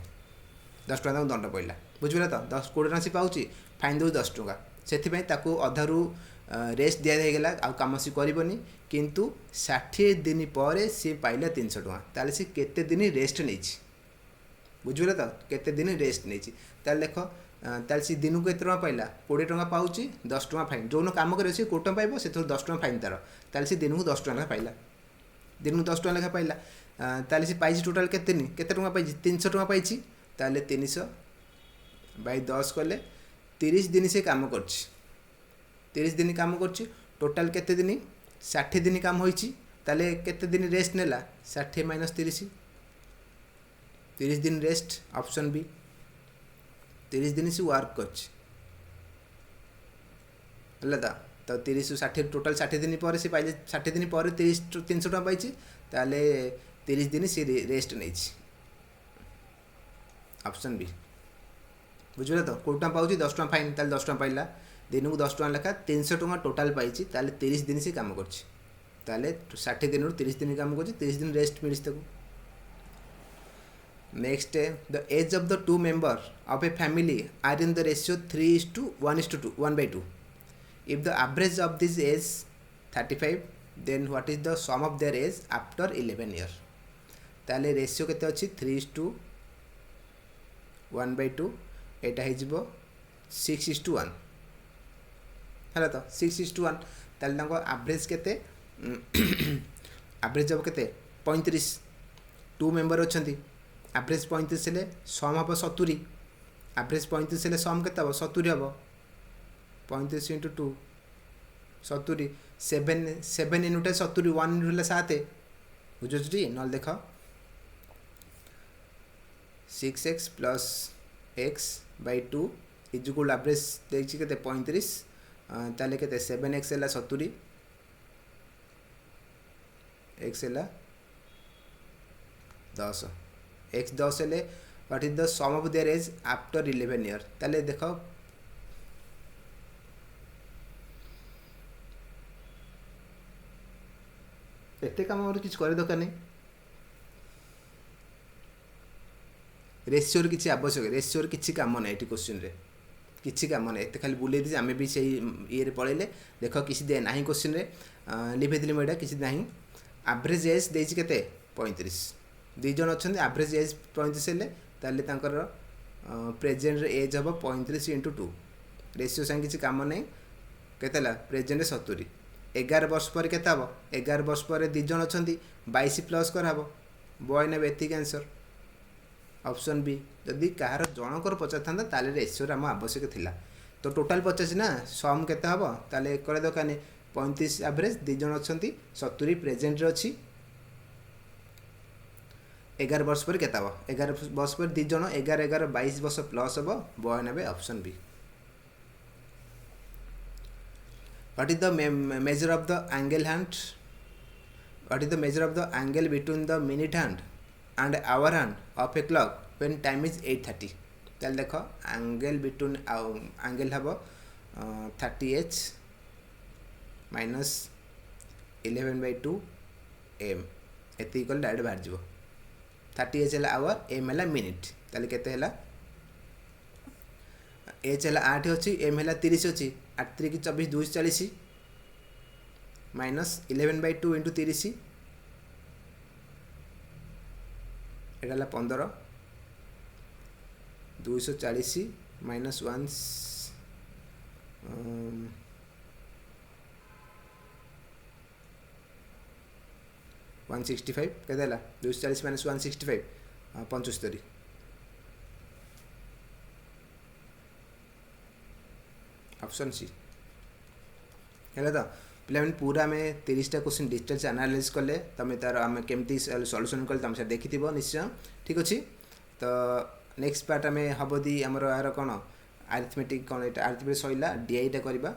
10 टंका दंड पड़ा बुझे तो 10 20 टंका सी पाँच फाइन दूसरी 10 टंका से अधारू रेस्ट दिगला आ कम सी करनी किंतु 60 दिन पर सी पाइला 300 टंका ताले सी केते दिन रेस्ट नहीं बुझे तो केते दिन रेस्ट नहीं देख ताल सी दिन को एत पाइला 20 टंका पाँच 10 टंका फाइन जो कम कर 20 टंका पाइब से 10 टंका फाइन तार से दिन को 10 टंका पाइला दिन को 10 टंका लेखा पाइला ताले सी पाई टोटाल केते टंका पाई 300 टंका पाई ताले 300 बाई 10 कले 30 दिन से काम कर 30 दिन काम कर टोटाल केते दिन 60 दिन काम होइछि ताले केते दिन रेस्ट नेला 60 - 30 30 दिन रेस्ट ऑप्शन बी 30 दिन से वर्क कर तो 30 60 टोटाल 60 दिन पर से पाइले 60 दिन पर 30 300 टका पाई ताले 30 दिन से रेस्ट नहीं ऑप्शन बी बुझे तो 20 टका पाँच 10 टका फाइन ताले 10 टका पाइला दिन को 10 टका लेखा 300 टका टोटाल पाई ताले 30 दिन से काम कर 60 दिन 30 दिन काम कर 30 दिन रेस्ट मिली। Next the age of the two member of a family are in the ratio 3:1:2 if the average of this age 35 then what is the sum of their age after 11 year ताले ratio केते अछि 3:1:2 एटा हे जिवो 6:1 हला तो 6:1 ताले ताको average केते average अब केते 35 टू मेंबर अछंती एवरेज 35 हेले सम हम 70 एवरेज 35 हेले सम केते हम 70 हम 35 × 2 70 7 × 70 1 × 7 बुझुछी न देख 6x + x / 2 इजुकल एवरेज देखछि केते 35 ताले केते 7x हैला 70 x हैला 10 x 10 हेले what is the sum of their age after 11 year ताले देखो एते काम और किछ करे दरकार नहीं रेशियोर किछि आवश्यक रेशियोर किछि काम नहीं एटी क्वेश्चन रे किछि काम नहीं एते खाली बुले दी आमे भी सही ये रे पळेले देखो किछि दे नाही क्वेश्चन रे लिभे दिले मेडा किछि नाही एवरेज एज देछि केते 35 दुई जन अच्छा एवरेज एज 35 हेले ताले तांकर प्रेजेंट एज हम 35 × 2 रेशियो संग किछि काम नहीं केतेला प्रेजेंट 70 11 वर्ष पर केते हम 11 वर्ष पर दुई जन अच्छा 22 प्लस कर हम बॉय ने एतिक आंसर ऑप्शन बी जदि कहार जनकर पचार था ताले रेशियो आम आवश्यक थिला तो टोटाल 50 ना सम केते हम ताले करे दकाने 35 एवरेज दुई जन अच्छा 70 प्रेजेंट रे अछि 11 वर्ष पर केता 11 वर्ष पर दुई जन 11 11 22 वर्ष प्लस हम बॉय ने option B what is the measure of the angle hand what is the measure of the angle between the minute hand and hour hand of a clock when time is 8:30 ताल देखो angle between angle हम 30h minus 11/2 m एति equal direct बाहर जीवो 30 h है our m है minute ताले केते है h है 8 अच्छी m है 30 अच्छी 8 3 24 240 माइनस 11/2 इंटू 30 एटा 15 240 माइनस 165 केते 240 माइनस 165 75 ऑप्शन सी है तो पिला पूरा आम 30टा क्वेश्चन डिटेल्स एनालाइज कले तुम तार आम केमती सॉल्यूशन कले तुम से देखि निश्चय ठीक अच्छे तो नेक्स्ट पार्ट आम हम दी आमर यार कौन आरिथमेटिक कौन यहाँ आरिथमेटिक सैला डीआईटा करवा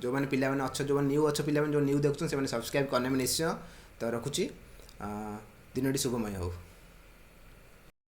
जो मैंने पिला अच्छा जो न्यू अच्छा पिला जो न्यू देखुन से सब्सक्राइब करने निश्चय तो रखुची दिन शुभमय हो।